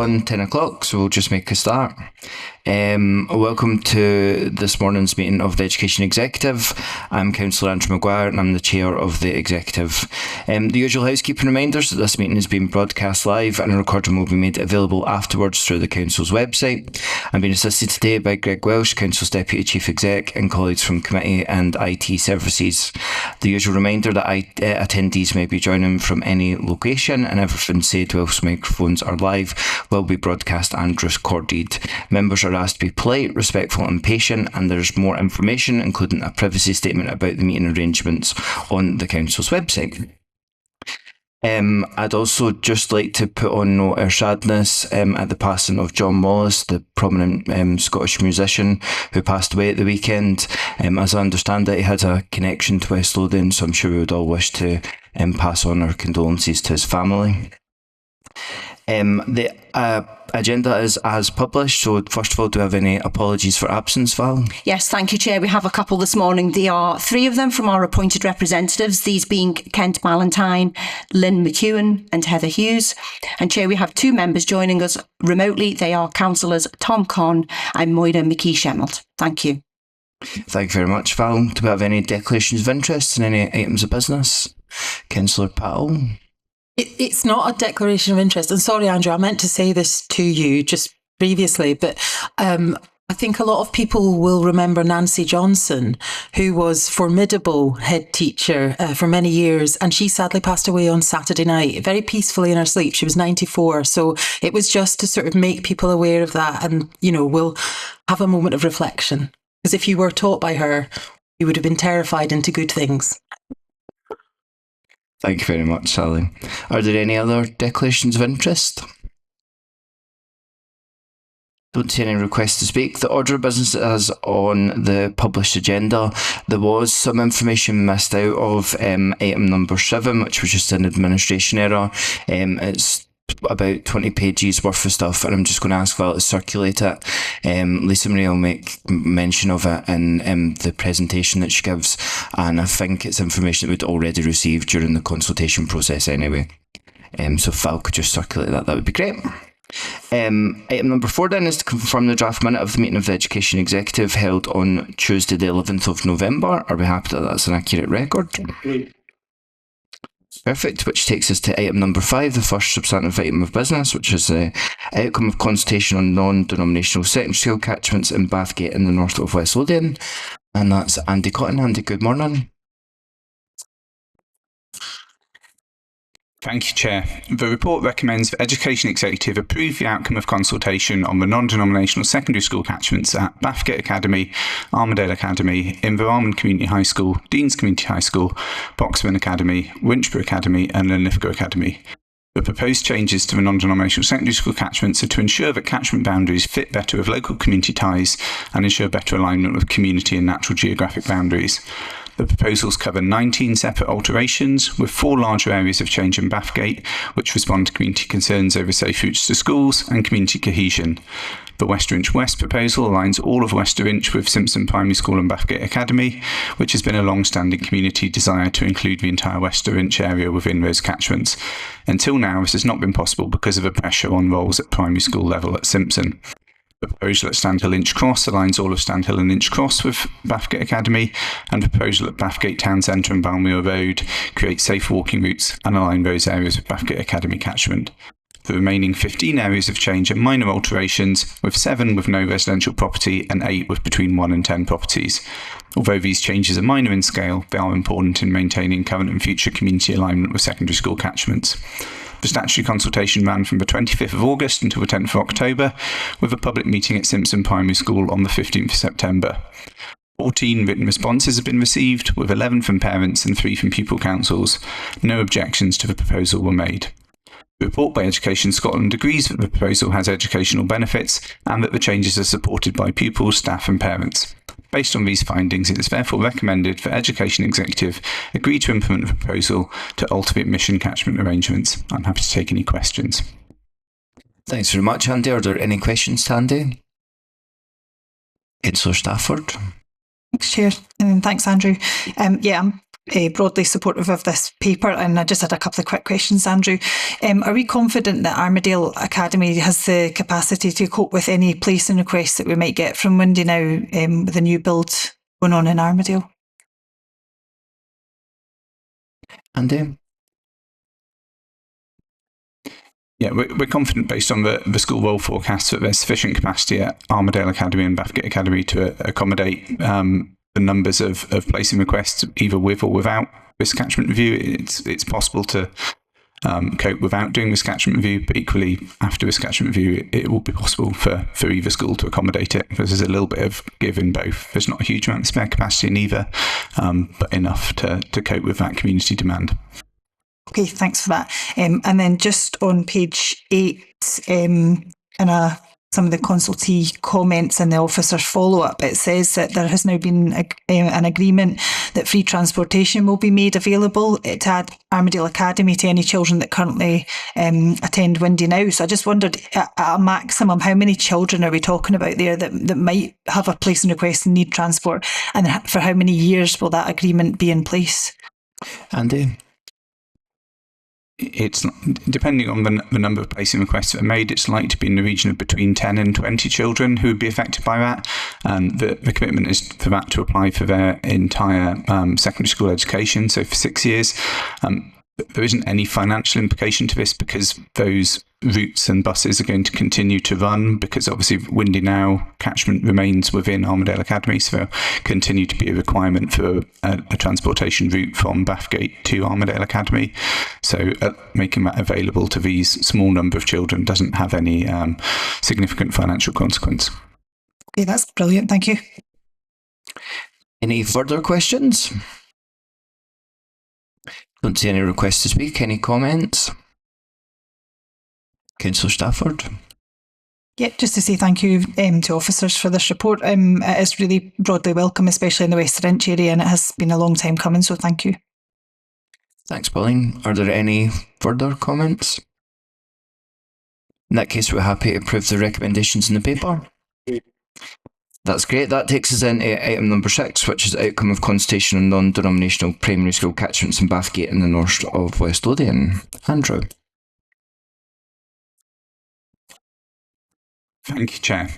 on 10 o'clock, so we'll just make a start. Welcome to this morning's meeting of the Education Executive. I'm Councillor Andrew Maguire and I'm the Chair of the Executive. The usual housekeeping reminders that this meeting is being broadcast live and a recording will be made available afterwards through the Council's website. I'm being assisted today by Greg Welsh, Council's Deputy Chief Exec, and colleagues from Committee and IT Services. The usual reminder that attendees may be joining from any location and everything said whilst microphones are live will be broadcast and recorded. Members are asked to be polite, respectful and patient, and there's more information, including a privacy statement about the meeting arrangements, on the Council's website. I'd also just like to put on note our sadness at the passing of John Wallace, the prominent Scottish musician who passed away at the weekend. As I understand it, he had a connection to West Lothian, so I'm sure we would all wish to pass on our condolences to his family. The agenda is as published, so first of all, do we have any apologies for absence, Val? Yes, thank you, Chair. We have a couple this morning. There are three of them from our appointed representatives, these being Kent Ballantyne, Lynn McEwen and Heather Hughes. And Chair, we have two members joining us remotely. They are Councillors Tom Conn and Moira McKee-Shemmelt. Thank you. Thank you very much, Val. Do we have any declarations of interest and any items of business? Councillor Powell? It's not a declaration of interest. And sorry, Andrew, I meant to say this to you just previously, but I think a lot of people will remember Nancy Johnson, who was formidable head teacher for many years. And she sadly passed away on Saturday night, very peacefully in her sleep. She was 94. So it was just to sort of make people aware of that. And, you know, we'll have a moment of reflection. Because if you were taught by her, you would have been terrified into good things. Thank you very much, Sally. Are there any other declarations of interest? Don't see any requests to speak. The order of business is on the published agenda. There was some information missed out of item number 7, which was just an administration error. It's about 20 pages worth of stuff, and I'm just going to ask Val to circulate it. Lisa Marie will make mention of it in the presentation that she gives, and I think it's information that we'd already received during the consultation process anyway. So if Val could just circulate that would be great. Item number 4 then is to confirm the draft minute of the meeting of the Education Executive held on Tuesday the 11th of November. Are we happy that that's an accurate record? Perfect, which takes us to item number 5, the first substantive item of business, which is the outcome of consultation on non-denominational secondary school catchments in Bathgate in the north of West Lothian. And that's Andy Cotton. Andy, good morning. Thank you, Chair. The report recommends the Education Executive approve the outcome of consultation on the non-denominational secondary school catchments at Bathgate Academy, Armadale Academy, Inverarmond Community High School, Deans Community High School, Boxburn Academy, Winchburgh Academy and Linlithgow Academy. The proposed changes to the non-denominational secondary school catchments are to ensure that catchment boundaries fit better with local community ties and ensure better alignment with community and natural geographic boundaries. The proposals cover 19 separate alterations, with 4 larger areas of change in Bathgate, which respond to community concerns over safe routes to schools and community cohesion. The Wester Inch West proposal aligns all of Wester Inch with Simpson Primary School and Bathgate Academy, which has been a long-standing community desire to include the entire Wester Inch area within those catchments. Until now, this has not been possible because of the pressure on roles at primary school level at Simpson. The proposal at Standhill Inch Cross aligns all of Standhill and Inch Cross with Bathgate Academy, and the proposal at Bathgate Town Centre and Balmuir Road creates safe walking routes and align those areas with Bathgate Academy catchment. The remaining 15 areas of change are minor alterations, with 7 with no residential property and 8 with between 1 and 10 properties. Although these changes are minor in scale, they are important in maintaining current and future community alignment with secondary school catchments. The statutory consultation ran from the 25th of August until the 10th of October, with a public meeting at Simpson Primary School on the 15th of September. 14 written responses have been received, with 11 from parents and 3 from pupil councils. No objections to the proposal were made. The report by Education Scotland agrees that the proposal has educational benefits and that the changes are supported by pupils, staff and parents. Based on these findings, it is therefore recommended that Education Executive agree to implement the proposal to alter the admission catchment arrangements. I'm happy to take any questions. Thanks very much, Andy. Are there any questions to Andy? Councillor Stafford. Thanks, Chair, and thanks, Andrew. I'm broadly supportive of this paper, and I just had a couple of quick questions, Andrew. Are we confident that Armadale Academy has the capacity to cope with any placing requests that we might get from Windy now with the new build going on in Armadale? Andy? Yeah, we're confident based on the school roll forecasts that there's sufficient capacity at Armadale Academy and Bathgate Academy to accommodate the numbers of placing requests, either with or without risk catchment review. It's possible to cope without doing risk catchment review, but equally after risk catchment review, it will be possible for either school to accommodate it, because there's a little bit of give in both. There's not a huge amount of spare capacity in either, but enough to cope with that community demand. Okay, thanks for that. And then just on page 8, some of the consultee comments and the officer's follow-up, it says that there has now been an agreement that free transportation will be made available at Armadale Academy to any children that currently attend Windy now. So I just wondered, at a maximum, how many children are we talking about there that might have a placing request and need transport? And for how many years will that agreement be in place? Andy? It's depending on the number of placing requests that are made, it's likely to be in the region of between 10 and 20 children who would be affected by that. And the commitment is for that to apply for their entire secondary school education, so for 6 years. There isn't any financial implication to this because those routes and buses are going to continue to run, because obviously Windy now catchment remains within Armadale Academy, so there'll continue to be a requirement for a transportation route from Bathgate to Armadale Academy. So making that available to these small number of children doesn't have any significant financial consequence. Okay, that's brilliant. Thank you. Any further questions? Don't see any requests to speak. Any comments? Councillor Stafford? Yeah, just to say thank you to officers for this report. It is really broadly welcome, especially in the Western Inch area, and it has been a long time coming, so thank you. Thanks, Pauline. Are there any further comments? In that case, we're happy to approve the recommendations in the paper. That's great. That takes us into item number 6, which is outcome of consultation on non-denominational primary school catchments in Bathgate in the north of West Lothian. Andrew. Thank you, Chair.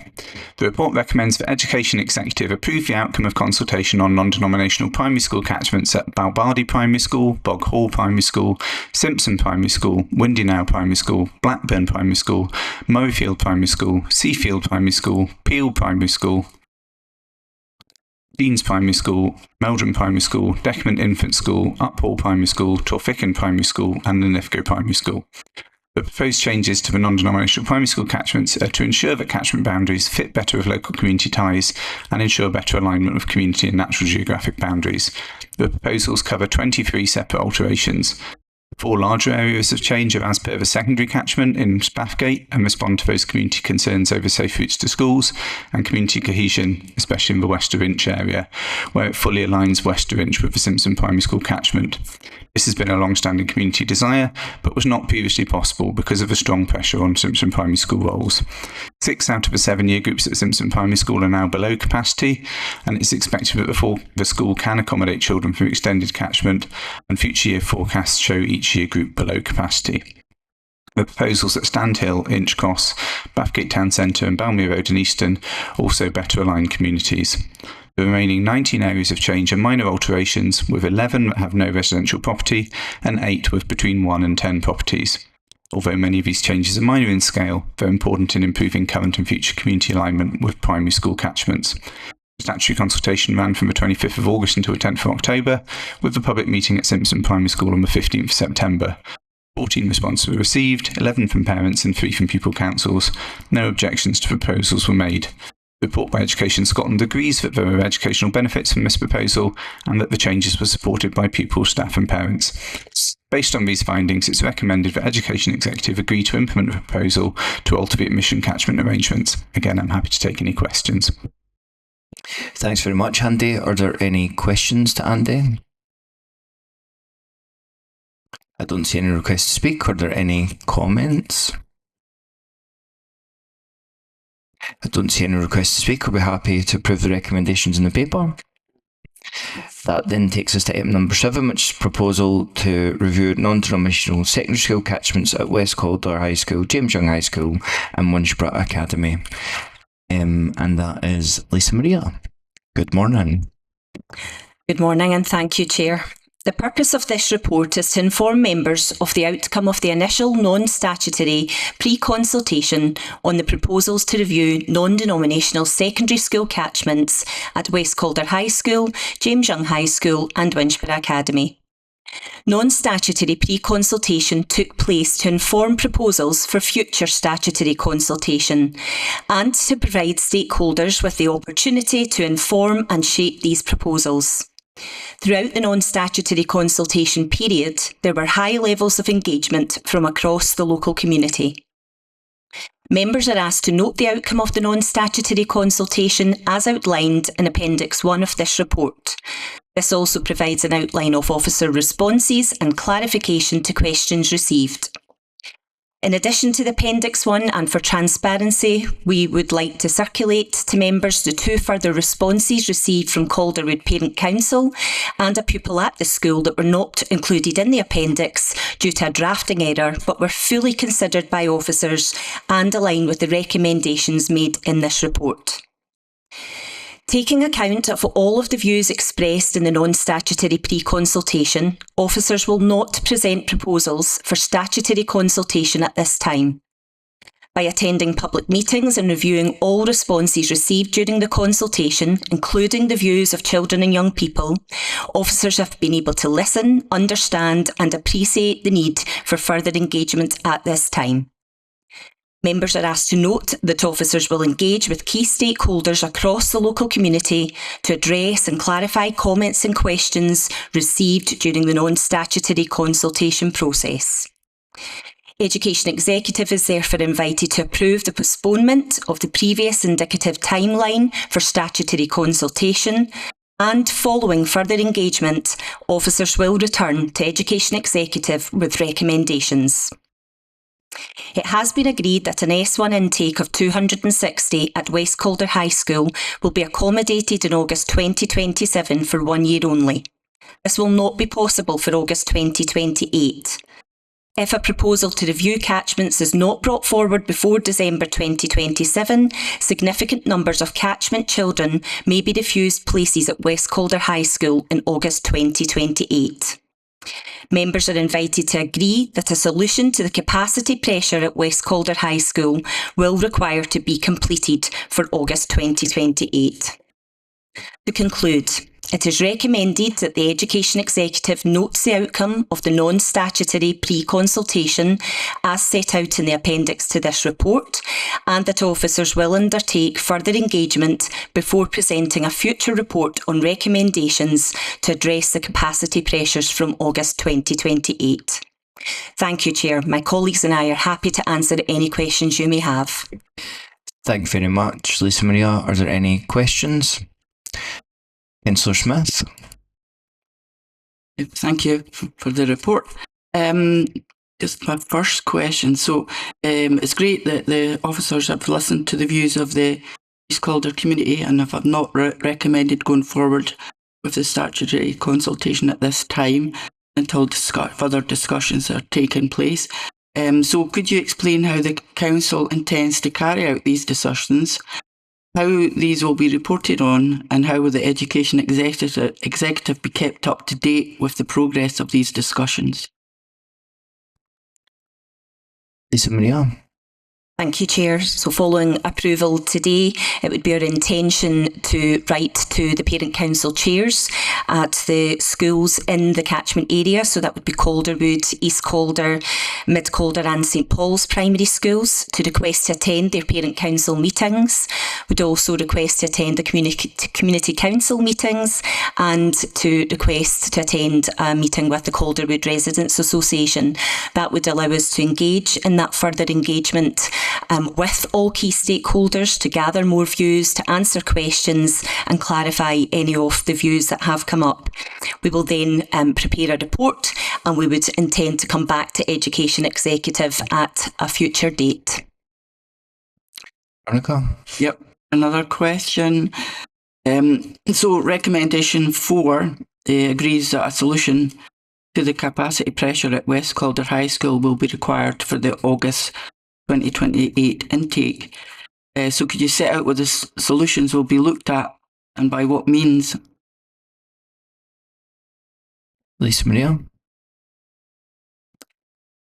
The report recommends that Education Executive approve the outcome of consultation on non-denominational primary school catchments at Balbardy Primary School, Bog Hall Primary School, Simpson Primary School, Windy Now Primary School, Blackburn Primary School, Murrayfield Primary School, Seafield Primary School, Peel Primary School, Deans Primary School, Meldrum Primary School, Deckerman Infant School, Uphall Primary School, Torfickan Primary School and Linlithgow Primary School. The proposed changes to the non-denominational primary school catchments are to ensure that catchment boundaries fit better with local community ties and ensure better alignment with community and natural geographic boundaries. The proposals cover 23 separate alterations. 4 larger areas of change are as per the secondary catchment in Bathgate and respond to those community concerns over safe routes to schools and community cohesion, especially in the Wester Inch area, where it fully aligns Wester Inch with the Simpson Primary School catchment. This has been a long-standing community desire, but was not previously possible because of the strong pressure on Simpson Primary School roles. 6 out of the 7 year groups at Simpson Primary School are now below capacity, and it's expected that the school can accommodate children from extended catchment, and future year forecasts show each year group below capacity. The proposals at Standhill, Inchcross, Bathgate Town Centre and Balmere Road in Easton also better align communities. The remaining 19 areas of change are minor alterations, with 11 that have no residential property and 8 with between 1 and 10 properties. Although many of these changes are minor in scale, they're important in improving current and future community alignment with primary school catchments. The statutory consultation ran from the 25th of August until the 10th of October, with the public meeting at Simpson Primary School on the 15th of September. 14 responses were received, 11 from parents and 3 from pupil councils. No objections to proposals were made. The report by Education Scotland agrees that there are educational benefits from this proposal and that the changes were supported by pupils, staff and parents. Based on these findings, it's recommended that Education Executive agree to implement the proposal to alter the admission catchment arrangements. Again, I'm happy to take any questions. Thanks very much, Andy. Are there any questions to Andy? I don't see any requests to speak. Are there any comments? I don't see any requests to speak. We'll be happy to approve the recommendations in the paper. That then takes us to item number 7, which is proposal to review non-denominational secondary school catchments at West Calder High School, James Young High School and Winchburgh Academy. And that is Lisa Maria. Good morning. Good morning and thank you, Chair. The purpose of this report is to inform members of the outcome of the initial non-statutory pre-consultation on the proposals to review non-denominational secondary school catchments at West Calder High School, James Young High School and Winchburgh Academy. Non-statutory pre-consultation took place to inform proposals for future statutory consultation and to provide stakeholders with the opportunity to inform and shape these proposals. Throughout the non-statutory consultation period, there were high levels of engagement from across the local community. Members are asked to note the outcome of the non-statutory consultation as outlined in Appendix 1 of this report. This also provides an outline of officer responses and clarification to questions received. In addition to the Appendix 1 and for transparency, we would like to circulate to members the 2 further responses received from Calderwood Parent Council and a pupil at the school that were not included in the appendix due to a drafting error but were fully considered by officers and align with the recommendations made in this report. Taking account of all of the views expressed in the non-statutory pre-consultation, officers will not present proposals for statutory consultation at this time. By attending public meetings and reviewing all responses received during the consultation, including the views of children and young people, officers have been able to listen, understand and appreciate the need for further engagement at this time. Members are asked to note that officers will engage with key stakeholders across the local community to address and clarify comments and questions received during the non-statutory consultation process. Education Executive is therefore invited to approve the postponement of the previous indicative timeline for statutory consultation, and following further engagement, officers will return to Education Executive with recommendations. It has been agreed that an S1 intake of 260 at West Calder High School will be accommodated in August 2027 for 1 year only. This will not be possible for August 2028. If a proposal to review catchments is not brought forward before December 2027, significant numbers of catchment children may be refused places at West Calder High School in August 2028. Members are invited to agree that a solution to the capacity pressure at West Calder High School will require to be completed for August 2028. To conclude, it is recommended that the Education Executive notes the outcome of the non-statutory pre-consultation as set out in the appendix to this report, and that officers will undertake further engagement before presenting a future report on recommendations to address the capacity pressures from August 2028. Thank you, Chair. My colleagues and I are happy to answer any questions you may have. Thank you very much, Lisa Maria. Are there any questions? Councillor Smith. Thank you for the report. Just my first question. So it's great that the officers have listened to the views of the East Calder community and have not recommended going forward with the statutory consultation at this time until further discussions are taking place. So could you explain how the Council intends to carry out these discussions, how these will be reported on, and how will the Education Executive be kept up to date with the progress of these discussions? Lisa Maria. Thank you, Chair. So following approval today, it would be our intention to write to the Parent Council chairs at the schools in the catchment area. So that would be Calderwood, East Calder, Mid Calder and St Paul's primary schools to request to attend their Parent Council meetings. We'd also request to attend the Community Council meetings and to request to attend a meeting with the Calderwood Residents Association. That would allow us to engage in that further engagement with all key stakeholders to gather more views, to answer questions and clarify any of the views that have come up. We will then prepare a report and we would intend to come back to Education Executive at a future date. Veronica? Yep. Another question. So recommendation 4 agrees that a solution to the capacity pressure at West Calder High School will be required for the August 2028 intake. So could you set out what the solutions will be looked at and by what means? Lisa Maria.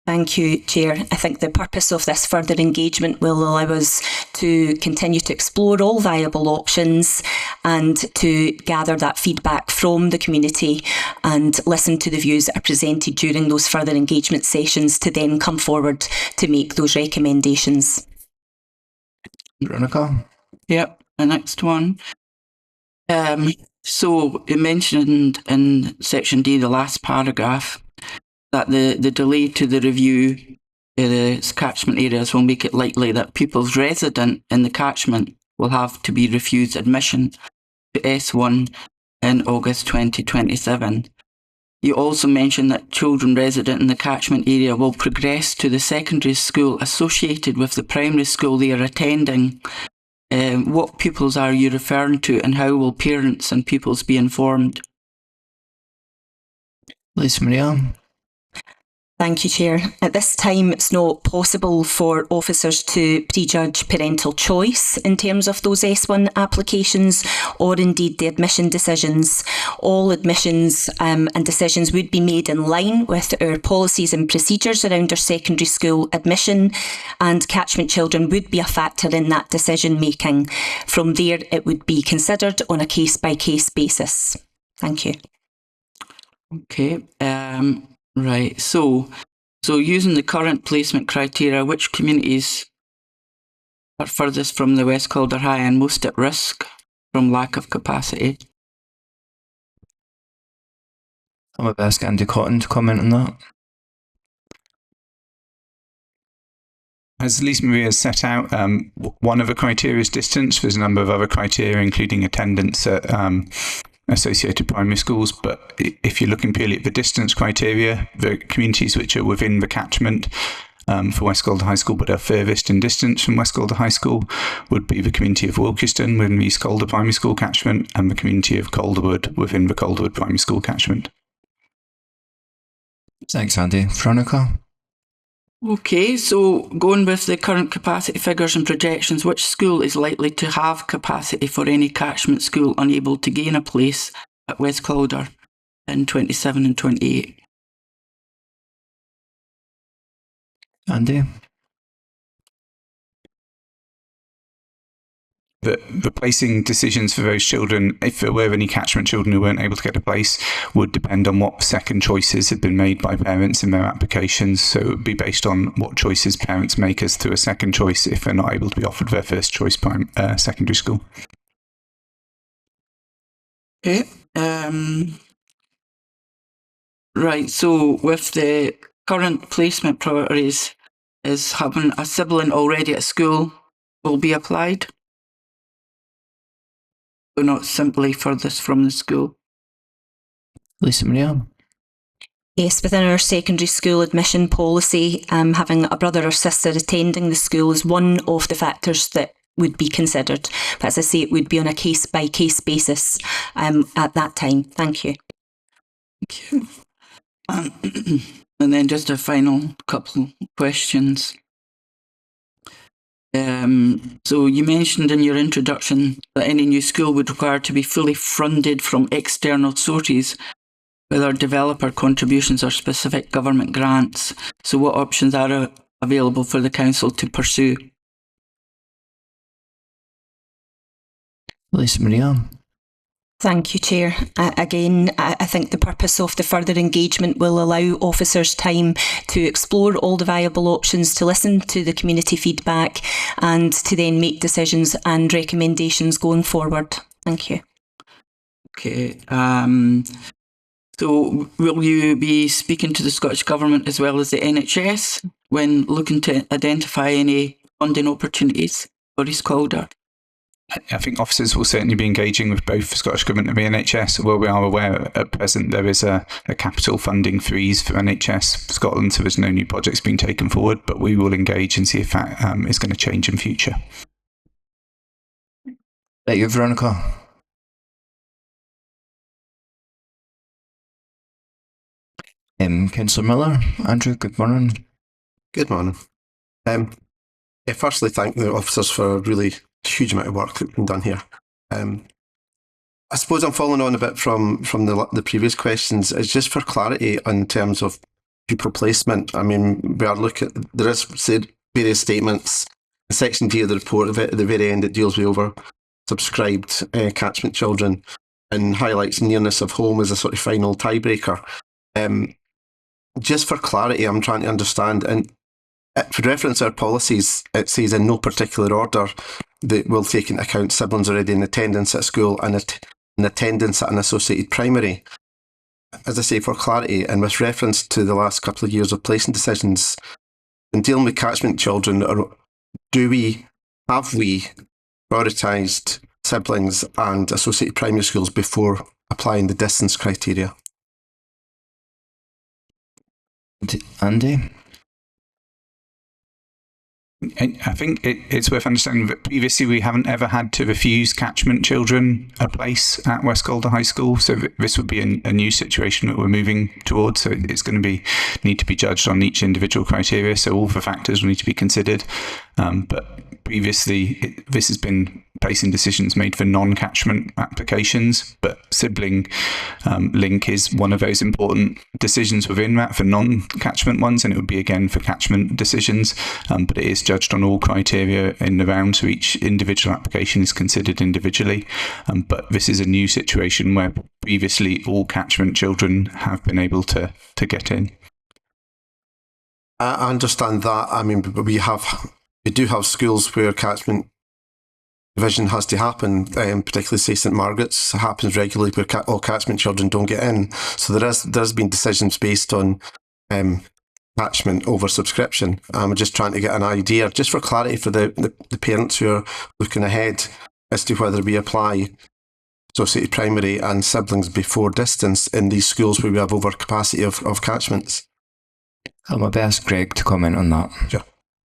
Thank you, Chair. I think the purpose of this further engagement will allow us to continue to explore all viable options and to gather that feedback from the community and listen to the views that are presented during those further engagement sessions to then come forward to make those recommendations. Veronica. Yep, the next one. So it mentioned in section D, the last paragraph, that the delay to the review of the catchment areas will make it likely that pupils resident in the catchment will have to be refused admission to S1 in August 2027. You also mentioned that children resident in the catchment area will progress to the secondary school associated with the primary school they are attending. What pupils are you referring to, and how will parents and pupils be informed? Lisa Maria. Thank you, Chair. At this time, it's not possible for officers to prejudge parental choice in terms of those S1 applications or indeed the admission decisions. All admissions and decisions would be made in line with our policies and procedures around our secondary school admission, and catchment children would be a factor in that decision making. From there, it would be considered on a case-by-case basis. Thank you. Okay. Right, so using the current placement criteria, which communities are furthest from the West Calder High and most at risk from lack of capacity? I'm going to ask Andy Cotton to comment on that. As Lisa Maria has set out, one of the criteria is distance. There's a number of other criteria, including attendance at associated primary schools, but if you're looking purely at the distance criteria, the communities which are within the catchment for West Calder High School but are furthest in distance from West Calder High School would be the community of Wilkeston within the East Calder Primary School catchment and the community of Calderwood within the Calderwood Primary School catchment. Thanks, Andy. Veronica. Okay, so going with the current capacity figures and projections, which school is likely to have capacity for any catchment school unable to gain a place at West Calder in 27 and 28? Andy. The placing decisions for those children, if there were any catchment children who weren't able to get a place, would depend on what second choices had been made by parents in their applications. So it would be based on what choices parents make as to a second choice if they're not able to be offered their first choice secondary school. Okay. Right, so with the current placement priorities, is having a sibling already at school will be applied? So not simply furthest from the school? Lisa Maria. Yes, within our secondary school admission policy, having a brother or sister attending the school is one of the factors that would be considered. But as I say, it would be on a case-by-case basis at that time. Thank you. Thank you. And then just a final couple questions. So you mentioned in your introduction that any new school would require to be fully funded from external sources, whether developer contributions or specific government grants. So what options are available for the council to pursue? Lisa Maria. Thank you, Chair. Again, I think the purpose of the further engagement will allow officers time to explore all the viable options, to listen to the community feedback and to then make decisions and recommendations going forward. Thank you. Okay. So will you be speaking to the Scottish Government as well as the NHS when looking to identify any funding opportunities for East Calder? I think officers will certainly be engaging with both the Scottish Government and the NHS. Well, we are aware at present there is a capital funding freeze for NHS Scotland, so there's no new projects being taken forward, but we will engage and see if that is going to change in future. Thank you, Veronica. Councillor Miller. Andrew, good morning. Good morning. Firstly, thank the officers for a really huge amount of work that's been done here. I suppose I'm following on a bit from the previous questions. It's just for clarity in terms of pupil placement. I mean, we are there is various statements. In Section D of the report, at the very end, it deals with oversubscribed catchment children and highlights nearness of home as a sort of final tiebreaker. Just for clarity, I'm trying to understand, and for reference to our policies, it says in no particular order that we'll take into account siblings already in attendance at school and in attendance at an associated primary. As I say, for clarity, and with reference to the last couple of years of placing decisions, in dealing with catchment children, have we prioritised siblings and associated primary schools before applying the distance criteria? Andy? I think it's worth understanding that previously we haven't ever had to refuse catchment children a place at West Calder High School, so this would be a new situation that we're moving towards. So it's going to need to be judged on each individual criteria. So all the factors will need to be considered. But previously, this has been placing decisions made for non-catchment applications, but sibling link is one of those important decisions within that for non-catchment ones, and it would be again for catchment decisions. But it is judged on all criteria in the round, so each individual application is considered individually. But this is a new situation where previously all catchment children have been able to get in. I understand that. I mean, we do have schools where catchment division has to happen, particularly say St Margaret's happens regularly where all catchment children don't get in. So there's been decisions based on catchment over subscription. I'm just trying to get an idea, just for clarity for the parents who are looking ahead, as to whether we apply associated primary and siblings before distance in these schools where we have overcapacity of catchments. I'll maybe ask Greg to comment on that. Sure.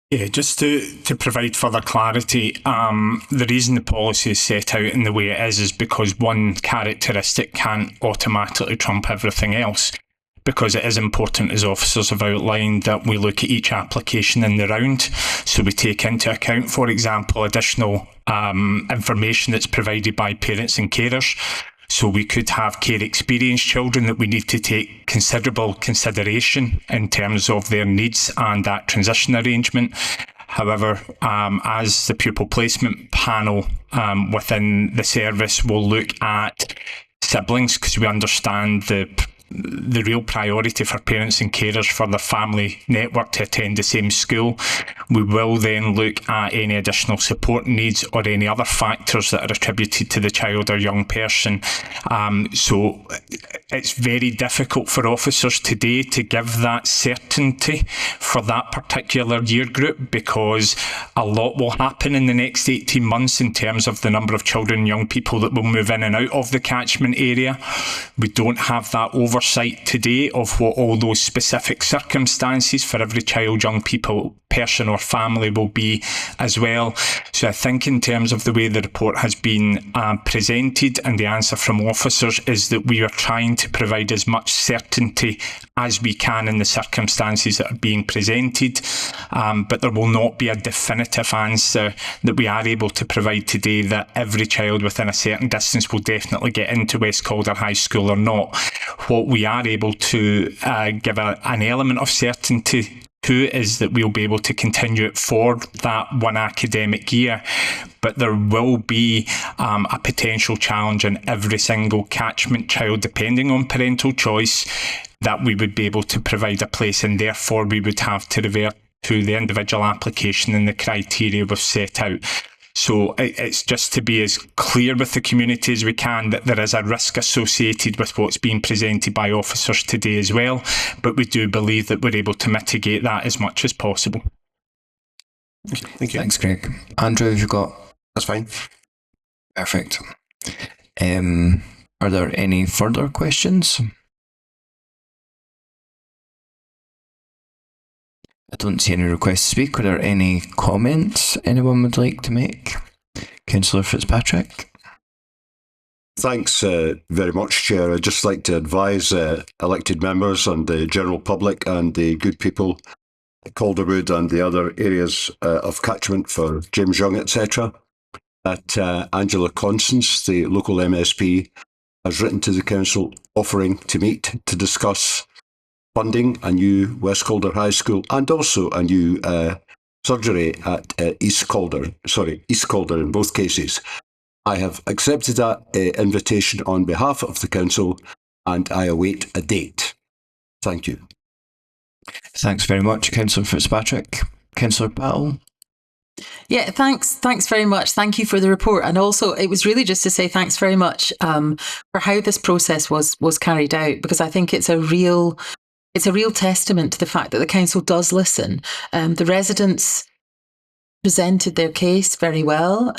Yeah, just to provide further clarity, the reason the policy is set out in the way it is because one characteristic can't automatically trump everything else, because it is important, as officers have outlined, that we look at each application in the round. So we take into account, for example, additional information that's provided by parents and carers. So we could have care experienced children that we need to take considerable consideration in terms of their needs and that transition arrangement. However, as the pupil placement panel within the service will look at siblings, because we understand the real priority for parents and carers for the family network to attend the same school. We will then look at any additional support needs or any other factors that are attributed to the child or young person. So it's very difficult for officers today to give that certainty for that particular year group, because a lot will happen in the next 18 months in terms of the number of children and young people that will move in and out of the catchment area. We don't have that oversight today of what all those specific circumstances for every child, young people, person or family will be as well. So I think in terms of the way the report has been presented, and the answer from officers is that we are trying to provide as much certainty as we can in the circumstances that are being presented, but there will not be a definitive answer that we are able to provide today that every child within a certain distance will definitely get into West Calder High School or not. What we are able to give an element of certainty to is that we'll be able to continue it for that one academic year, but there will be a potential challenge in every single catchment child, depending on parental choice, that we would be able to provide a place, and therefore we would have to revert to the individual application and the criteria we've set out. So it's just to be as clear with the community as we can that there is a risk associated with what's being presented by officers today as well, but we do believe that we're able to mitigate that as much as possible. Okay, thank you. Thanks, Greg. Andrew, have you got? That's fine. Perfect. Are there any further questions? I don't see any requests to speak. Are there any comments anyone would like to make? Councillor Fitzpatrick? Thanks very much, Chair. I'd just like to advise elected members and the general public and the good people at Calderwood and the other areas of catchment for James Young, etc., that Angela Constance, the local MSP, has written to the Council offering to meet to discuss funding a new West Calder High School and also a new surgery at East Calder in both cases. I have accepted that invitation on behalf of the Council and I await a date. Thank you. Thanks very much, Councillor Fitzpatrick. Councillor Battle. Yeah, thanks very much. Thank you for the report. And also, it was really just to say thanks very much for how this process was carried out, because I think it's a real testament to the fact that the council does listen. The residents presented their case very well,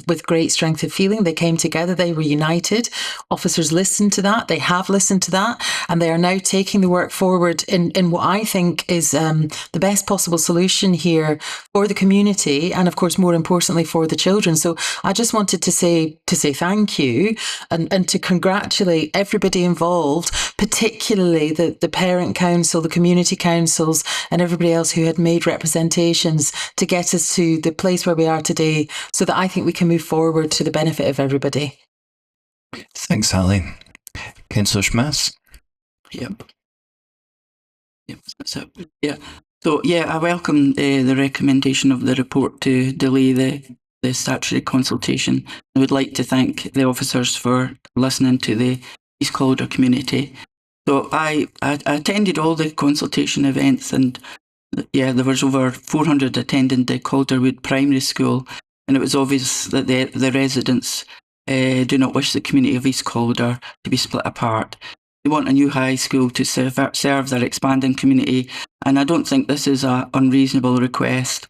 with great strength of feeling. They came together, they were united. Officers listened to that, they have listened to that, and they are now taking the work forward in what I think is the best possible solution here for the community and, of course, more importantly, for the children. So I just wanted to say thank you and to congratulate everybody involved, particularly the parent council, the community councils, and everybody else who had made representations to get us to the place where we are today, so that I think we can move forward to the benefit of everybody. Thanks, Sally. Councillor Smith. Yep, that's it. Yeah. So, I welcome the recommendation of the report to delay the statutory consultation. I would like to thank the officers for listening to the East Calder community. So I attended all the consultation events, and there was over 400 attending the Calderwood Primary School, and it was obvious that the residents do not wish the community of East Calder to be split apart. They want a new high school to serve their expanding community, and I don't think this is an unreasonable request.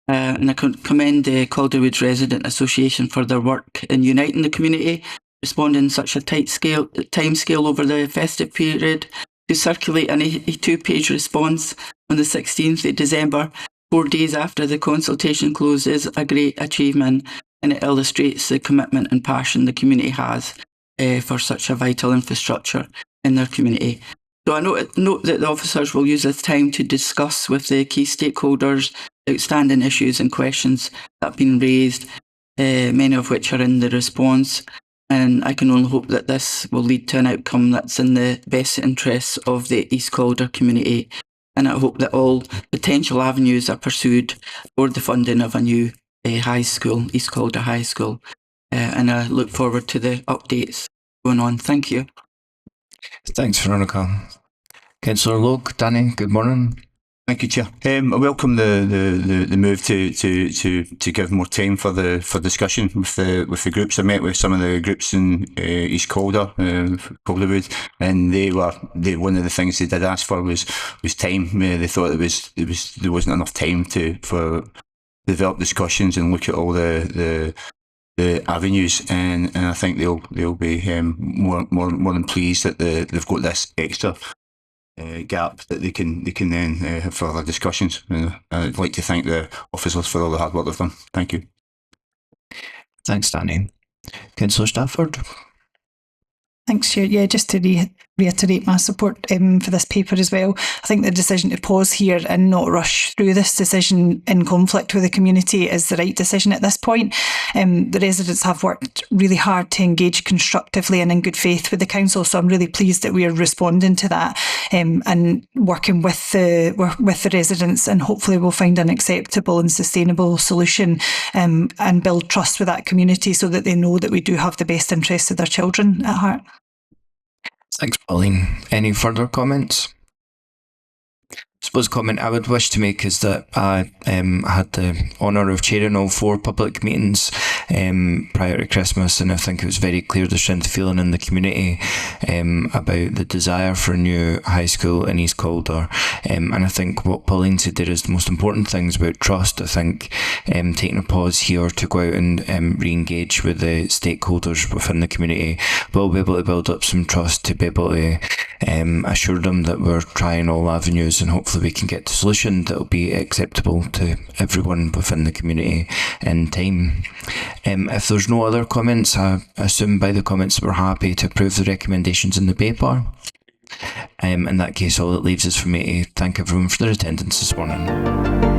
And I commend the Calderwood Resident Association for their work in uniting the community, responding in such a tight time scale over the festive period. To circulate an 82-page response on the 16th of December, 4 days after the consultation closed, is a great achievement, and it illustrates the commitment and passion the community has for such a vital infrastructure in their community. So I note that the officers will use this time to discuss with the key stakeholders outstanding issues and questions that have been raised, many of which are in the response. And I can only hope that this will lead to an outcome that's in the best interests of the East Calder community. And I hope that all potential avenues are pursued for the funding of a new high school, East Calder High School. And I look forward to the updates going on. Thank you. Thanks, Veronica. Councillor Logue. Danny, good morning. Thank you, Chair. I welcome the move to give more time for discussion with the groups. I met with some of the groups in East Calder, Calderwood, and one of the things they did ask for was time. They thought there wasn't enough time for develop discussions and look at all the avenues, and I think they'll be more than pleased that they've got this extra gap that they can then have further discussions. I'd like to thank the officers for all the hard work they've done. Thank you. Thanks, Danny. Councillor Stafford. Thanks, Chair. Yeah, just to reiterate my support for this paper as well. I think the decision to pause here and not rush through this decision in conflict with the community is the right decision at this point. The residents have worked really hard to engage constructively and in good faith with the council, so I'm really pleased that we are responding to that and working with the residents, and hopefully we'll find an acceptable and sustainable solution and build trust with that community so that they know that we do have the best interests of their children at heart. Thanks, Pauline. Any further comments? I suppose comment I would wish to make is that I had the honour of chairing all 4 public meetings prior to Christmas, and I think it was very clear the strength of feeling in the community about the desire for a new high school in East Calder. And I think what Pauline said there is the most important things about trust. I think taking a pause here to go out and re-engage with the stakeholders within the community will be able to build up some trust to be able to assured them that we're trying all avenues and hopefully we can get to a solution that will be acceptable to everyone within the community in time. If there's no other comments, I assume by the comments we're happy to approve the recommendations in the paper. In that case, all it leaves is for me to thank everyone for their attendance this morning.